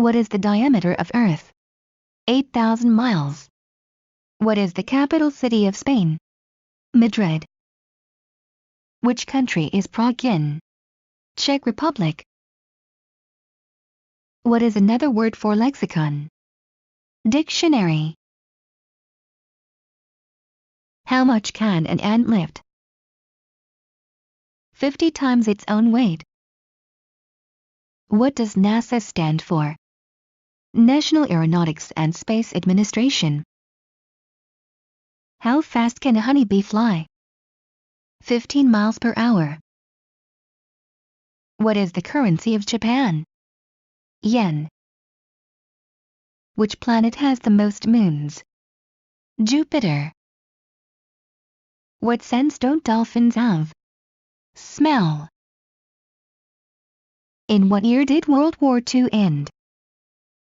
What is the diameter of Earth? 8,000 miles. What is the capital city of Spain? Madrid. Which country is Prague in? Czech Republic. What is another word for lexicon? Dictionary. How much can an ant lift? 50 times its own weight. What does NASA stand for? National Aeronautics and Space Administration. How fast can a honeybee fly? 15 miles per hour. What is the currency of Japan? Yen. Which planet has the most moons? Jupiter. What sense don't dolphins have? Smell. In what year did World War II end?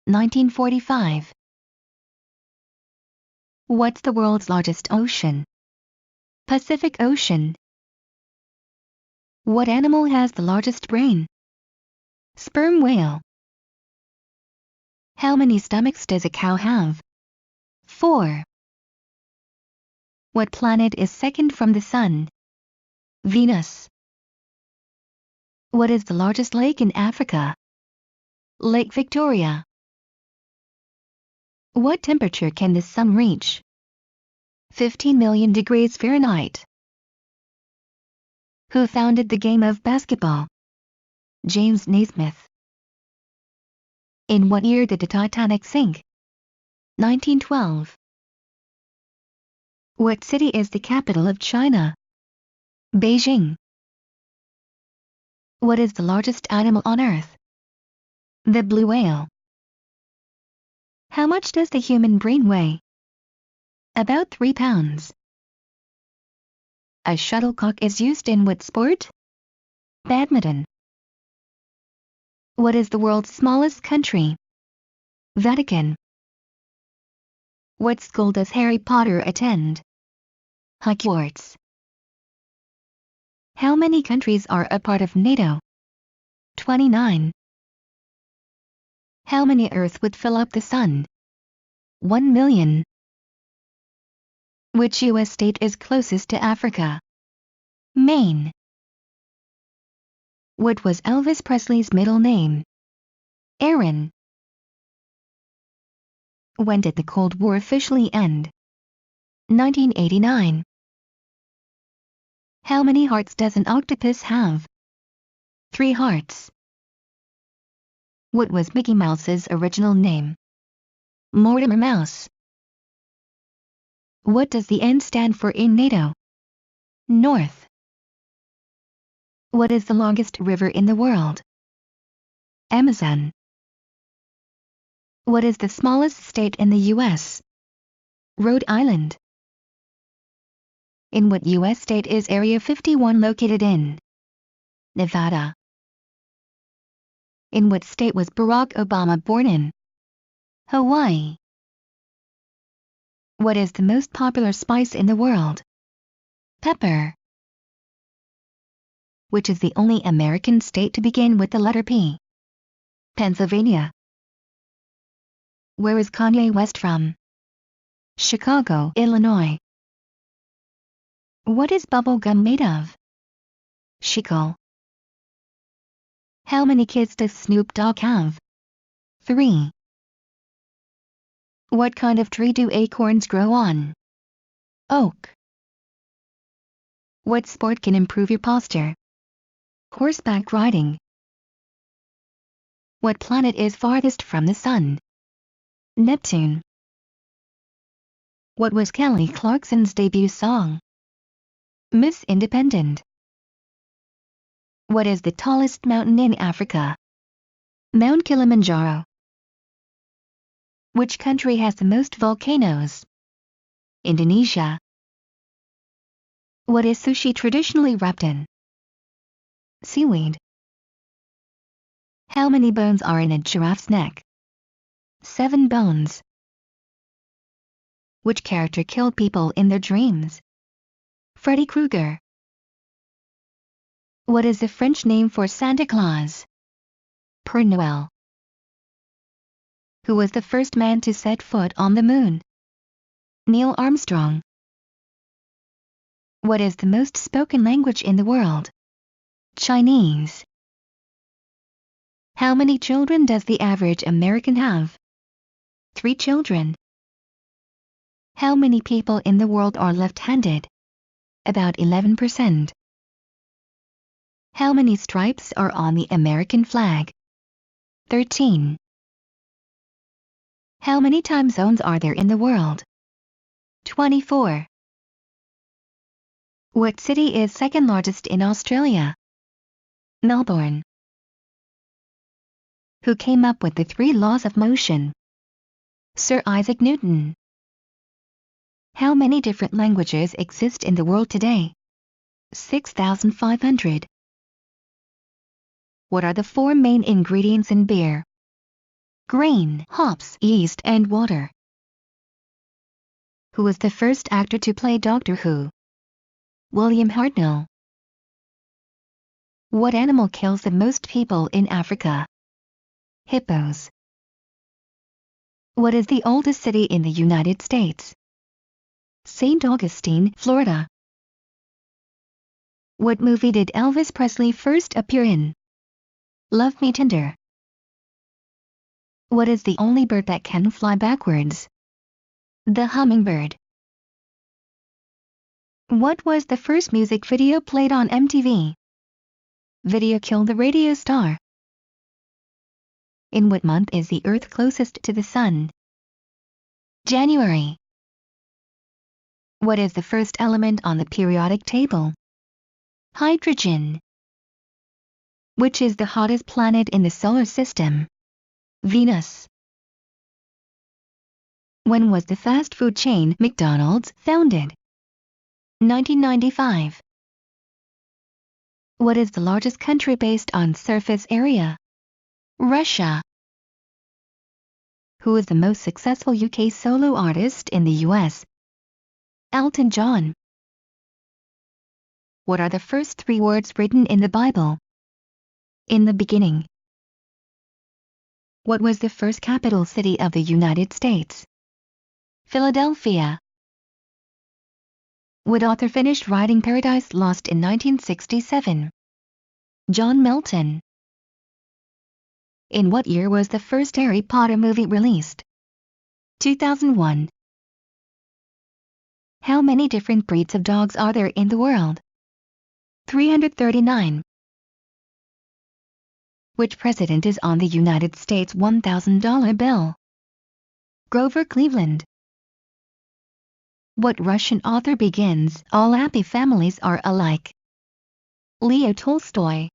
1945. What's the world's largest ocean? Pacific Ocean. What animal has the largest brain? Sperm whale. How many stomachs does a cow have? 4. What planet is second from the Sun? Venus. What is the largest lake in Africa? Lake Victoria. What temperature can the Sun reach? 15 million degrees Fahrenheit. Who founded the game of basketball? James Naismith. In what year did the Titanic sink? 1912. What city is the capital of China? Beijing. What is the largest animal on Earth? The blue whale. How much does the human brain weigh? About 3 pounds. A shuttlecock is used in what sport? Badminton. What is the world's smallest country? Vatican. What school does Harry Potter attend? Hogwarts. How many countries are a part of NATO? 29. How many Earth would fill up the Sun? 1 million. Which U.S. state is closest to Africa? Maine. What was Elvis Presley's middle name? Aaron. When did the Cold War officially end? 1989. How many hearts does an octopus have? 3 hearts. What was Mickey Mouse's original name? Mortimer Mouse. What does the N stand for in NATO? North. What is the longest river in the world? Amazon. What is the smallest state in the U.S.? Rhode Island. In what U.S. state is Area 51 located in? Nevada. In what state was Barack Obama born in? Hawaii. What is the most popular spice in the world? Pepper. Which is the only American state to begin with the letter P? Pennsylvania. Where is Kanye West from? Chicago, Illinois. What is bubble gum made of? Chicle. How many kids does Snoop Dogg have? 3. What kind of tree do acorns grow on? Oak. What sport can improve your posture? Horseback riding. What planet is farthest from the Sun? Neptune. What was Kelly Clarkson's debut song? Miss Independent. What is the tallest mountain in Africa? Mount Kilimanjaro. Which country has the most volcanoes? Indonesia. What is sushi traditionally wrapped in? Seaweed. How many bones are in a giraffe's neck? 7 bones. Which character killed people in their dreams? Freddy Krueger. What is the French name for Santa Claus? Père Noël. Who was the first man to set foot on the moon? Neil Armstrong. What is the most spoken language in the world? Chinese. How many children does the average American have? 3 children. How many people in the world are left-handed? About 11%. How many stripes are on the American flag? 13. How many time zones are there in the world? 24. What city is second largest in Australia? Melbourne. Who came up with the 3 laws of motion? Sir Isaac Newton. How many different languages exist in the world today? 6,500. What are the 4 main ingredients in beer? Grain, hops, yeast, and water. Who was the first actor to play Doctor Who? William Hartnell. What animal kills the most people in Africa? Hippos. What is the oldest city in the United States? St. Augustine, Florida. What movie did Elvis Presley first appear in? Love Me Tender. What is the only bird that can fly backwards? The hummingbird. What was the first music video played on MTV? Video Killed the Radio Star. In what month is the Earth closest to the Sun? January. What is the first element on the periodic table? Hydrogen. Which is the hottest planet in the solar system? Venus. When was the fast food chain McDonald's founded? 1995. What is the largest country based on surface area? Russia. Who is the most successful UK solo artist in the US? Elton John. What are the first 3 words written in the Bible? In the beginning. What was the first capital city of the United States? Philadelphia. What author finished writing Paradise Lost in 1967? John Milton. In what year was the first Harry Potter movie released? 2001. How many different breeds of dogs are there in the world? 339. Which president is on the United States $1,000 bill? Grover Cleveland. What Russian author begins, "All happy families are alike"? Leo Tolstoy.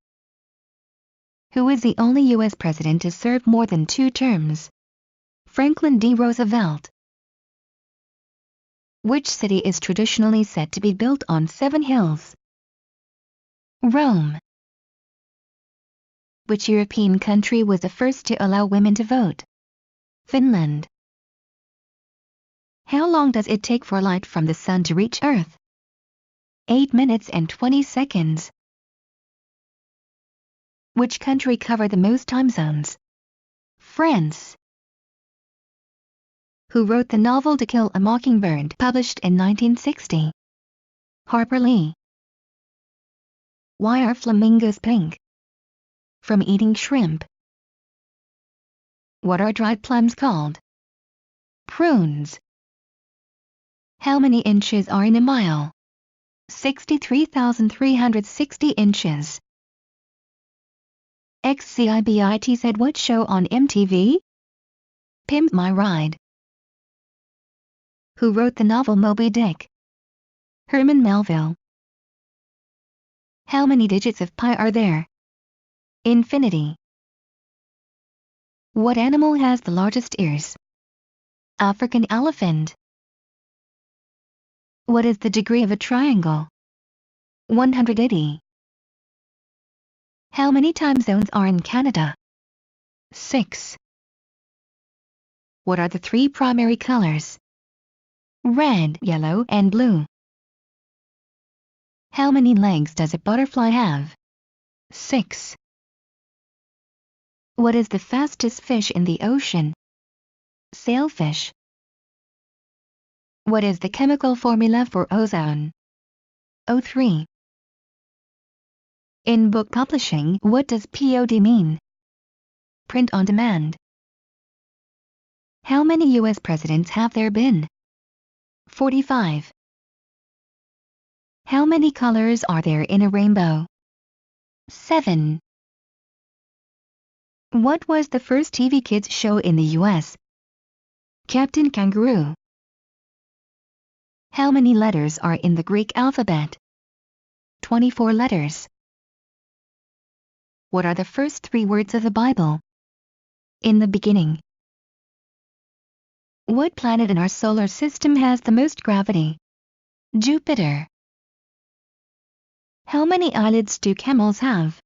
Who is the only U.S. president to serve more than 2 terms? Franklin D. Roosevelt. Which city is traditionally said to be built on 7 hills? Rome. Which European country was the first to allow women to vote? Finland. How long does it take for light from the sun to reach Earth? 8 minutes and 20 seconds. Which country covered the most time zones? France. Who wrote the novel To Kill a Mockingbird, published in 1960? Harper Lee. Why are flamingos pink? From eating shrimp. What are dried plums called? Prunes. How many inches are in a mile? 63,360 inches. XCIBIT said what show on MTV? Pimp My Ride. Who wrote the novel Moby Dick? Herman Melville. How many digits of pi are there? Infinity. What animal has the largest ears? African elephant. What is the degree of a triangle? 180. How many time zones are in Canada? 6. What are the 3 primary colors? Red, yellow, and blue. How many legs does a butterfly have? 6. What is the fastest fish in the ocean? Sailfish. What is the chemical formula for ozone? O3. In book publishing, what does POD mean? Print on demand. How many U.S. presidents have there been? 45. How many colors are there in a rainbow? 7. What was the first TV kids show in the U.S.? Captain Kangaroo. How many letters are in the Greek alphabet? 24 letters. What are the first 3 words of the Bible? In the beginning. What planet in our solar system has the most gravity? Jupiter. How many eyelids do camels have?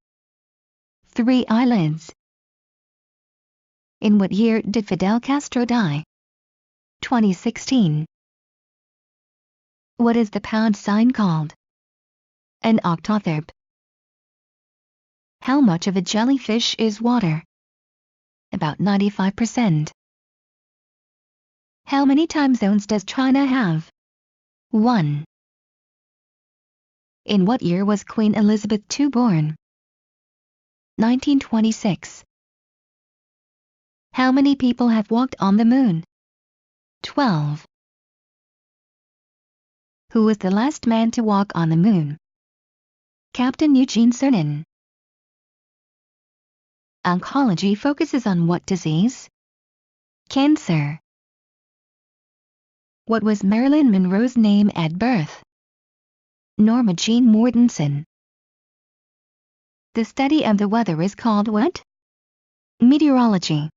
3 eyelids. In what year did Fidel Castro die? 2016. What is the pound sign called? An octotherp. How much of a jellyfish is water? About 95%. How many time zones does China have? 1. In what year was Queen Elizabeth II born? 1926. How many people have walked on the moon? 12. Who was the last man to walk on the moon? Captain Eugene Cernan. Oncology focuses on what disease? Cancer. What was Marilyn Monroe's name at birth? Norma Jean Mortensen. The study of the weather is called what? Meteorology.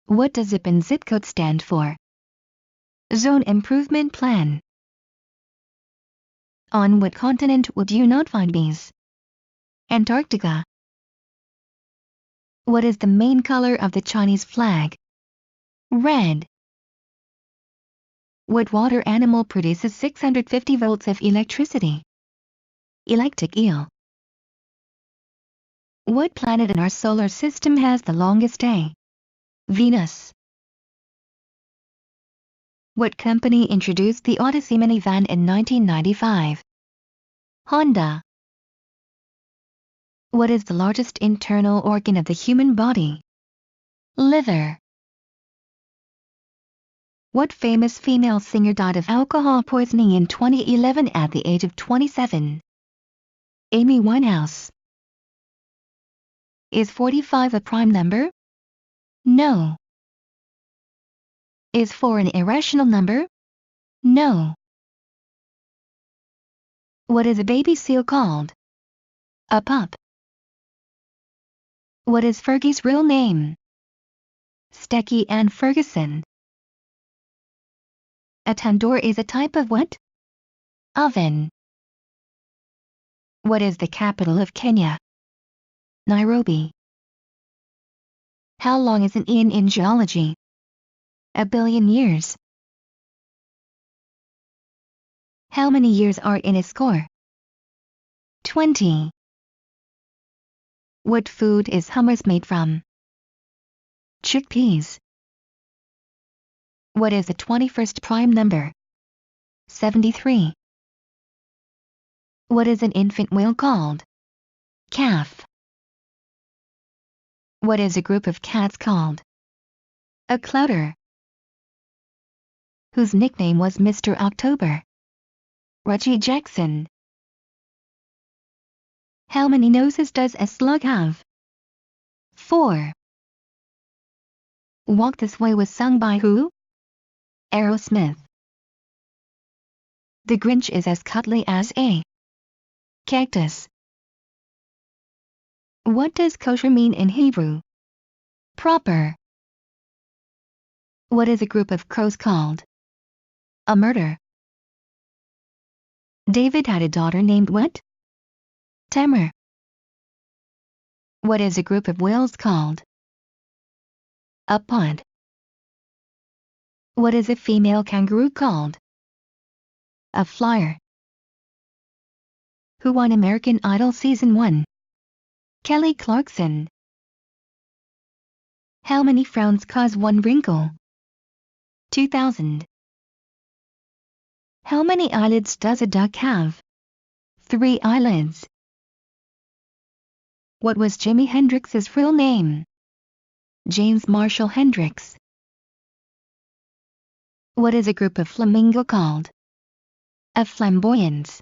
What does ZIP and zip code stand for? Zone Improvement Plan. On what continent would you not find bees? Antarctica. What is the main color of the Chinese flag? Red. What water animal produces 650 volts of electricity? Electric eel. What planet in our solar system has the longest day? Venus. What company introduced the Odyssey minivan in 1995? Honda. What is the largest internal organ of the human body? Liver. What famous female singer died of alcohol poisoning in 2011 at the age of 27? Amy Winehouse. Is 45 a prime number? No. Is 4 an irrational number? No. What is a baby seal called? A pup. What is Fergie's real name? Stecky Ann Ferguson. A tandoor is a type of what? Oven. What is the capital of Kenya? Nairobi. How long is an eon in geology? A billion years. How many years are in a score? 20. What food is hummus made from? Chickpeas. What is the 21st prime number? 73. What is an infant whale called? Calf. What is a group of cats called? A clouder. Whose nickname was Mr. October? Reggie Jackson. How many noses does a slug have? 4. Walk This Way was sung by who? Aerosmith. The Grinch is as cuddly as a cactus. What does kosher mean in Hebrew? Proper. What is a group of crows called? A murder. David had a daughter named what? Tamar. What is a group of whales called? A pod. What is a female kangaroo called? A flyer. Who won American Idol Season 1? Kelly Clarkson. How many frowns cause one wrinkle? 2000. How many eyelids does a duck have? 3 eyelids. What was Jimi Hendrix's real name? James Marshall Hendrix. What is a group of flamingo called? A flamboyance.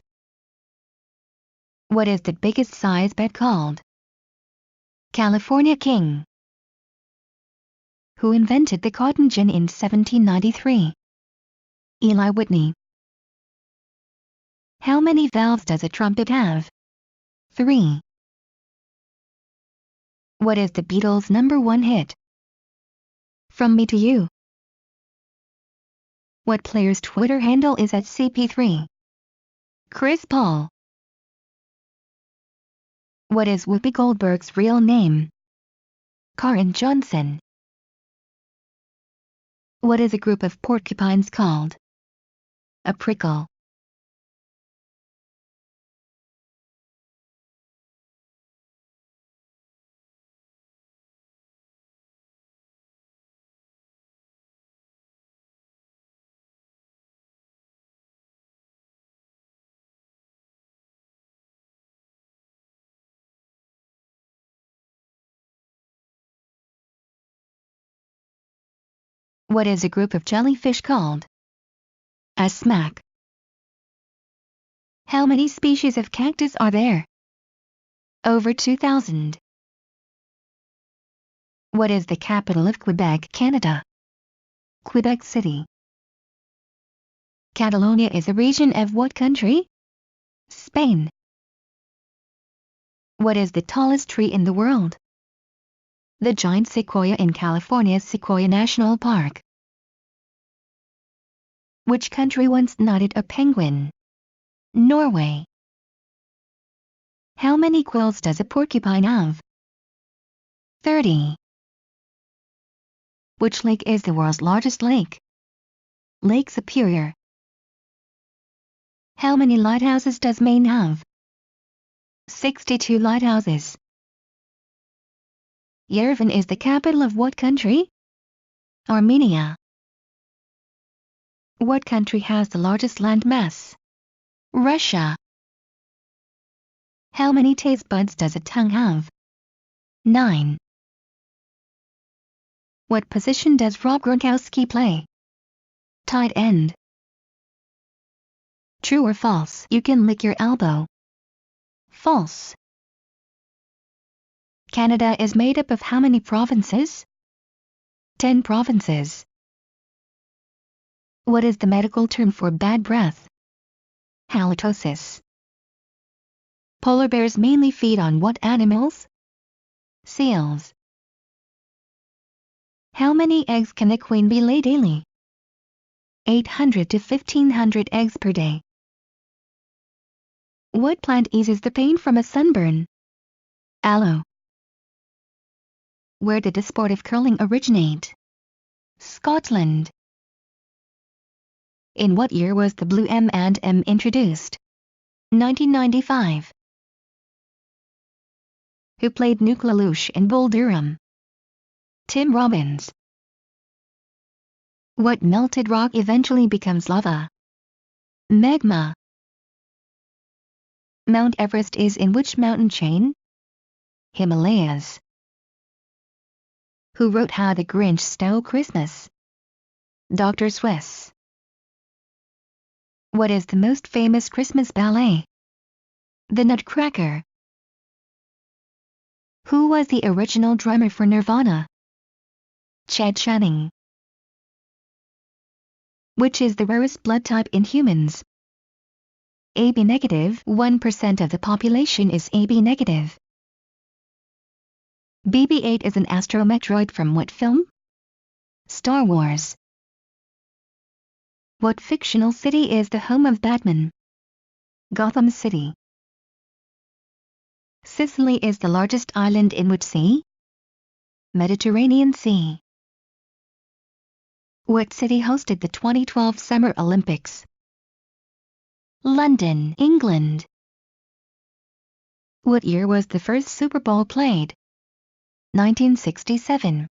What is the biggest size bed called? California King. Who invented the cotton gin in 1793? Eli Whitney. How many valves does a trumpet have? 3. What is the Beatles' #1 hit? From Me to You. What player's Twitter handle is @CP3? Chris Paul. What is Whoopi Goldberg's real name? Karen Johnson. What is a group of porcupines called? A prickle. What is a group of jellyfish called? A smack. How many species of cactus are there? Over 2000. What is the capital of Quebec, Canada? Quebec City. Catalonia is a region of what country? Spain. What is the tallest tree in the world? The giant sequoia in California's Sequoia National Park. Which country once knighted a penguin? Norway. How many quills does a porcupine have? 30. Which lake is the world's largest lake? Lake Superior. How many lighthouses does Maine have? 62 lighthouses. Yerevan is the capital of what country? Armenia. What country has the largest landmass? Russia. How many taste buds does a tongue have? 9. What position does Rob Gronkowski play? Tight end. True or false? You can lick your elbow. False. Canada is made up of how many provinces? 10 provinces. What is the medical term for bad breath? Halitosis. Polar bears mainly feed on what animals? Seals. How many eggs can a queen bee lay daily? 800 to 1500 eggs per day. What plant eases the pain from a sunburn? Aloe. Where did the sport of curling originate? Scotland. In what year was the blue M&M introduced? 1995. Who played Nuke LaLoosh in Bull Durham? Tim Robbins. What melted rock eventually becomes lava? Magma. Mount Everest is in which mountain chain? Himalayas. Who wrote How the Grinch Stole Christmas? Dr. Seuss. What is the most famous Christmas ballet? The Nutcracker. Who was the original drummer for Nirvana? Chad Channing. Which is the rarest blood type in humans? AB negative. 1% of the population is AB negative. BB-8 is an astrometeoroid from what film? Star Wars. What fictional city is the home of Batman? Gotham City. Sicily is the largest island in which sea? Mediterranean Sea. What city hosted the 2012 Summer Olympics? London, England. What year was the first Super Bowl played? 1967.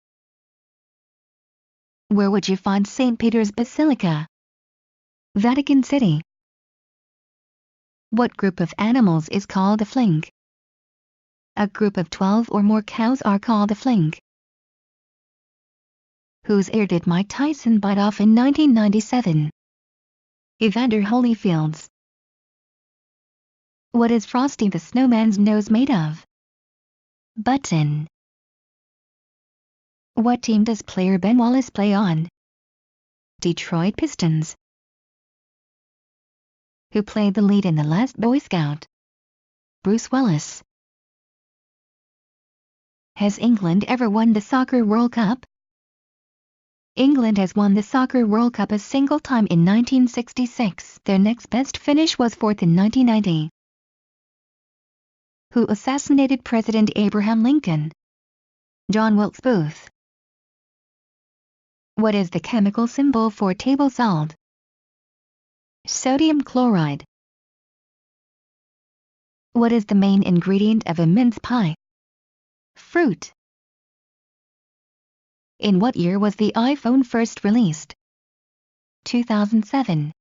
Where would you find St. Peter's Basilica? Vatican City. What group of animals is called a flink? A group of 12 or more cows are called a flink. Whose ear did Mike Tyson bite off in 1997? Evander Holyfield's. What is Frosty the Snowman's nose made of? Button. What team does player Ben Wallace play on? Detroit Pistons. Who played the lead in The Last Boy Scout? Bruce Willis. Has England ever won the Soccer World Cup? England has won the Soccer World Cup a single time in 1966. Their next best finish was fourth in 1990. Who assassinated President Abraham Lincoln? John Wilkes Booth. What is the chemical symbol for table salt? Sodium chloride. What is the main ingredient of a mince pie? Fruit. In what year was the iPhone first released? 2007.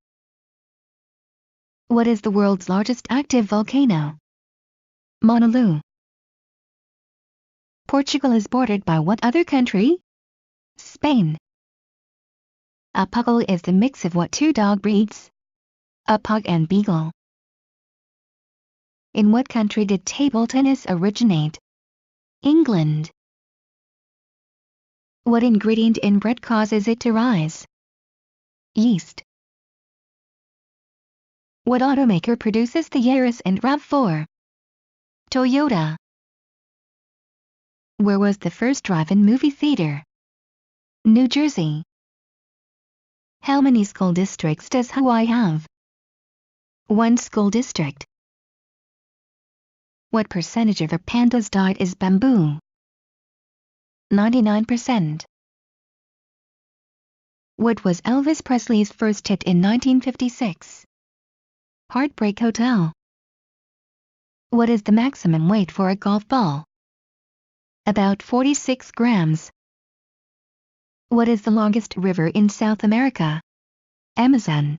What is the world's largest active volcano? Mauna Loa. Portugal is bordered by what other country? Spain. A puggle is the mix of what two dog breeds? A pug and beagle. In what country did table tennis originate? England. What ingredient in bread causes it to rise? Yeast. What automaker produces the Yaris and RAV4? Toyota. Where was the first drive-in movie theater? New Jersey. How many school districts does Hawaii have? One school district. What percentage of a panda's diet is bamboo? 99%. What was Elvis Presley's first hit in 1956? Heartbreak Hotel. What is the maximum weight for a golf ball? About 46 grams. What is the longest river in South America? Amazon.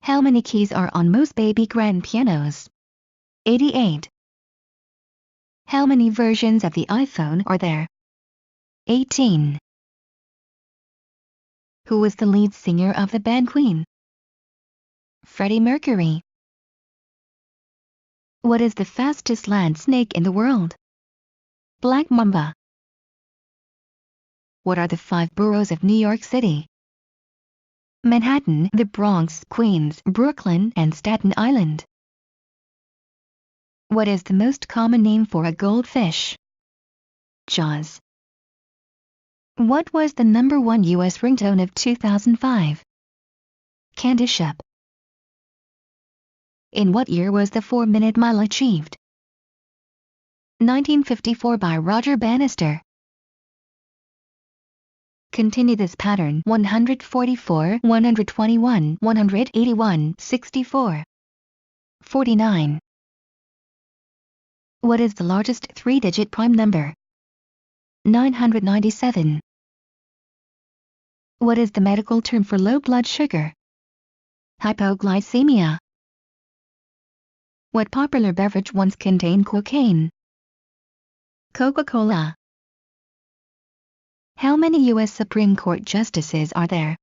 How many keys are on most baby grand pianos? 88. How many versions of the iPhone are there? 18. Who was the lead singer of the band Queen? Freddie Mercury. What is the fastest land snake in the world? Black mamba. What are the 5 boroughs of New York City? Manhattan, the Bronx, Queens, Brooklyn, and Staten Island. What is the most common name for a goldfish? Jaws. What was the #1 U.S. ringtone of 2005? Candy Shop. In what year was the 4-minute mile achieved? 1954 by Roger Bannister. Continue this pattern 144, 121, 181, 64. 49. What is the largest 3-digit prime number? 997. What is the medical term for low blood sugar? Hypoglycemia. What popular beverage once contained cocaine? Coca-Cola. How many U.S. Supreme Court justices are there?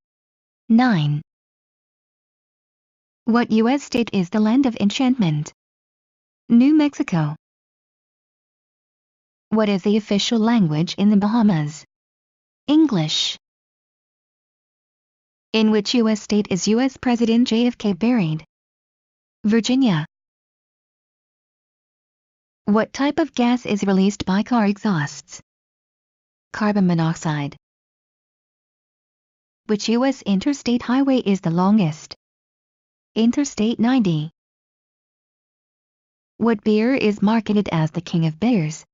9. What U.S. state is the land of enchantment? New Mexico. What is the official language in the Bahamas? English. In which U.S. state is U.S. President JFK buried? Virginia. What type of gas is released by car exhausts? Carbon monoxide. Which U.S. interstate highway is the longest? Interstate 90. What beer is marketed as the king of beers?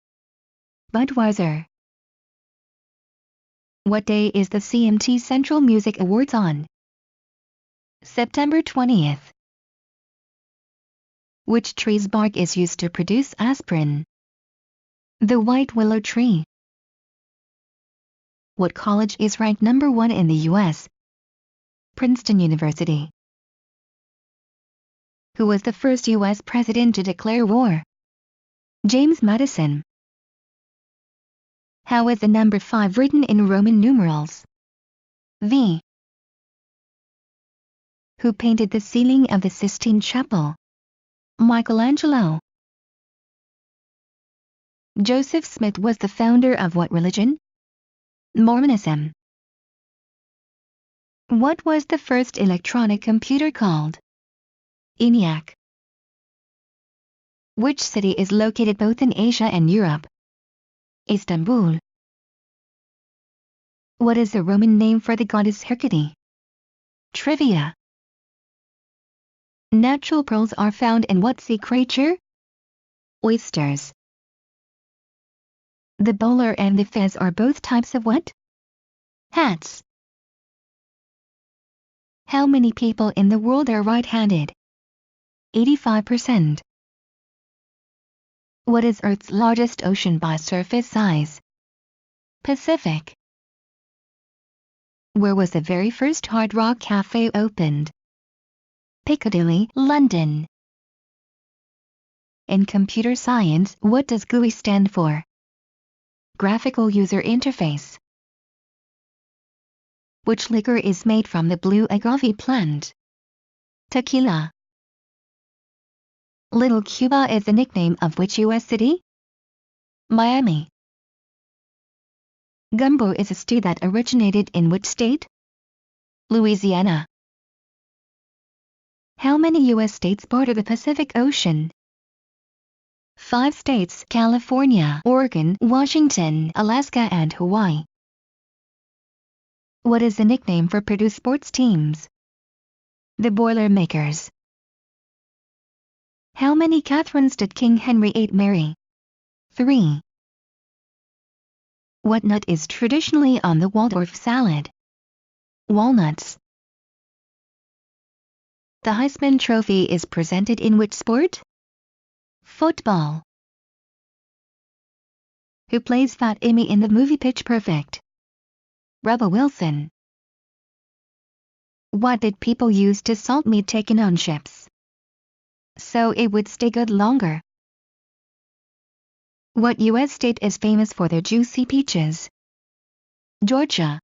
Budweiser. What day is the CMT Central Music Awards on? September 20th. Which tree's bark is used to produce aspirin? The white willow tree. What college is ranked number 1 in the U.S.? Princeton University. Who was the first U.S. president to declare war? James Madison. How is the number 5 written in Roman numerals? V. Who painted the ceiling of the Sistine Chapel? Michelangelo. Joseph Smith was the founder of what religion? Mormonism. What was the first electronic computer called? ENIAC. Which city is located both in Asia and Europe? Istanbul. What is the Roman name for the goddess Hecate? Trivia. Natural pearls are found in what sea creature? Oysters. The bowler and the fez are both types of what? Hats. How many people in the world are right-handed? 85%. What is Earth's largest ocean by surface size? Pacific. Where was the very first Hard Rock Cafe opened? Piccadilly, London. In computer science, what does GUI stand for? Graphical User Interface. Which liquor is made from the blue agave plant? Tequila. Little Cuba is the nickname of which U.S. city? Miami. Gumbo is a stew that originated in which state? Louisiana. How many U.S. states border the Pacific Ocean? 5 states: California, Oregon, Washington, Alaska and Hawaii. What is the nickname for Purdue sports teams? The Boilermakers. How many Catherines did King Henry VIII marry? 3. What nut is traditionally on the Waldorf salad? Walnuts. The Heisman Trophy is presented in which sport? Football. Who plays Fat Amy in the movie Pitch Perfect? Rebel Wilson. What did people use to salt meat taken on ships? So it would stay good longer. What U.S. state is famous for their juicy peaches? Georgia.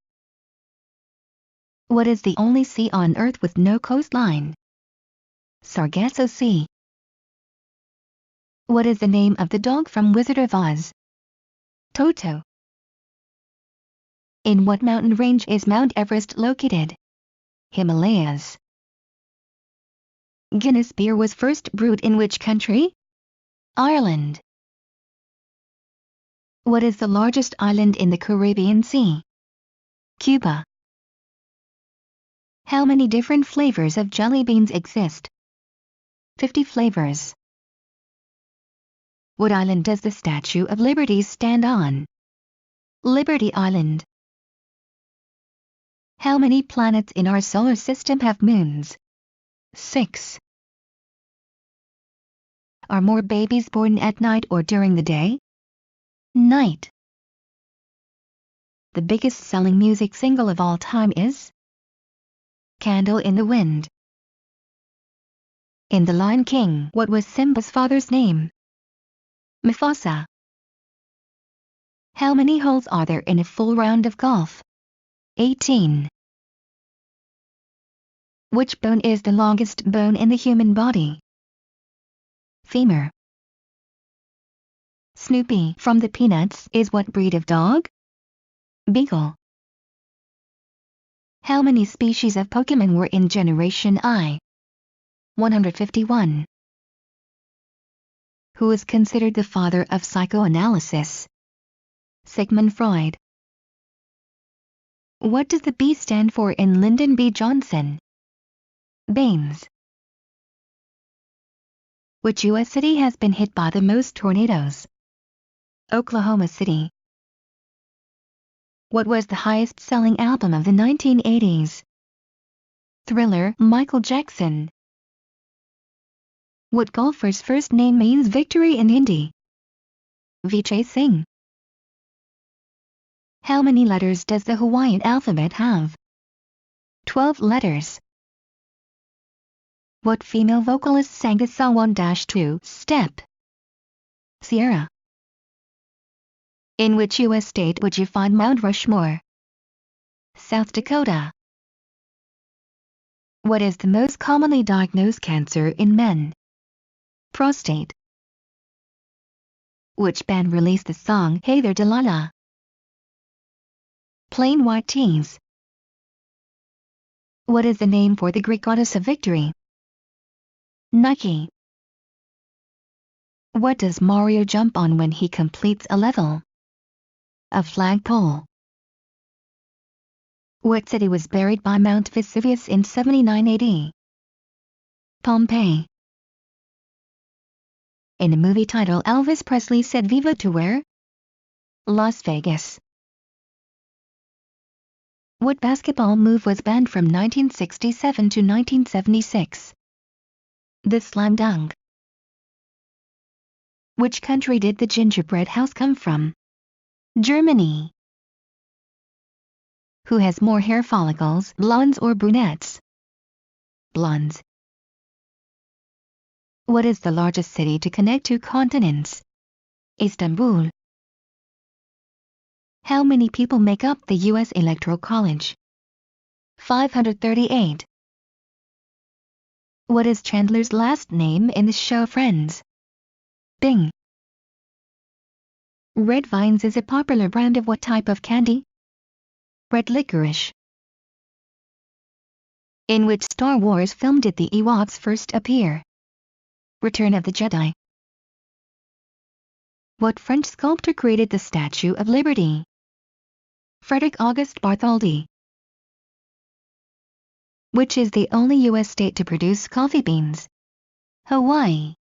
What is the only sea on Earth with no coastline? Sargasso Sea. What is the name of the dog from Wizard of Oz? Toto. In what mountain range is Mount Everest located? Himalayas. Guinness beer was first brewed in which country? Ireland. What is the largest island in the Caribbean Sea? Cuba. How many different flavors of jelly beans exist? 50 flavors. What island does the Statue of Liberty stand on? Liberty Island. How many planets in our solar system have moons? 6. Are more babies born at night or during the day? Night. The biggest selling music single of all time is? Candle in the Wind. In The Lion King, what was Simba's father's name? Mufasa. How many holes are there in a full round of golf? 18. Which bone is the longest bone in the human body? Femur. Snoopy from the Peanuts is what breed of dog? Beagle. How many species of Pokemon were in Generation I? 151. Who is considered the father of psychoanalysis? Sigmund Freud. What does the B stand for in Lyndon B. Johnson? Baines. Which U.S. city has been hit by the most tornadoes? Oklahoma City. What was the highest-selling album of the 1980s? Thriller, Michael Jackson. What golfer's first name means victory in Hindi? Vijay Singh. How many letters does the Hawaiian alphabet have? 12 letters. What female vocalist sang the song 1-2 Step? Sierra. In which U.S. state would you find Mount Rushmore? South Dakota. What is the most commonly diagnosed cancer in men? Prostate. Which band released the song Hey There Delilah? Plain White T's. What is the name for the Greek goddess of victory? Nike. What does Mario jump on when he completes a level? A flagpole. What city was buried by Mount Vesuvius in 79 AD? Pompeii. In a movie title Elvis Presley said Viva to where? Las Vegas. What basketball move was banned from 1967 to 1976? The slam dunk. Which country did the gingerbread house come from? Germany. Who has more hair follicles, blondes or brunettes? Blondes. What is the largest city to connect two continents? Istanbul. How many people make up the U.S. Electoral College? 538. What is Chandler's last name in the show Friends? Bing. Red Vines is a popular brand of what type of candy? Red licorice. In which Star Wars film did the Ewoks first appear? Return of the Jedi. What French sculptor created the Statue of Liberty? Frederick Auguste Bartholdi. Which is the only U.S. state to produce coffee beans? Hawaii.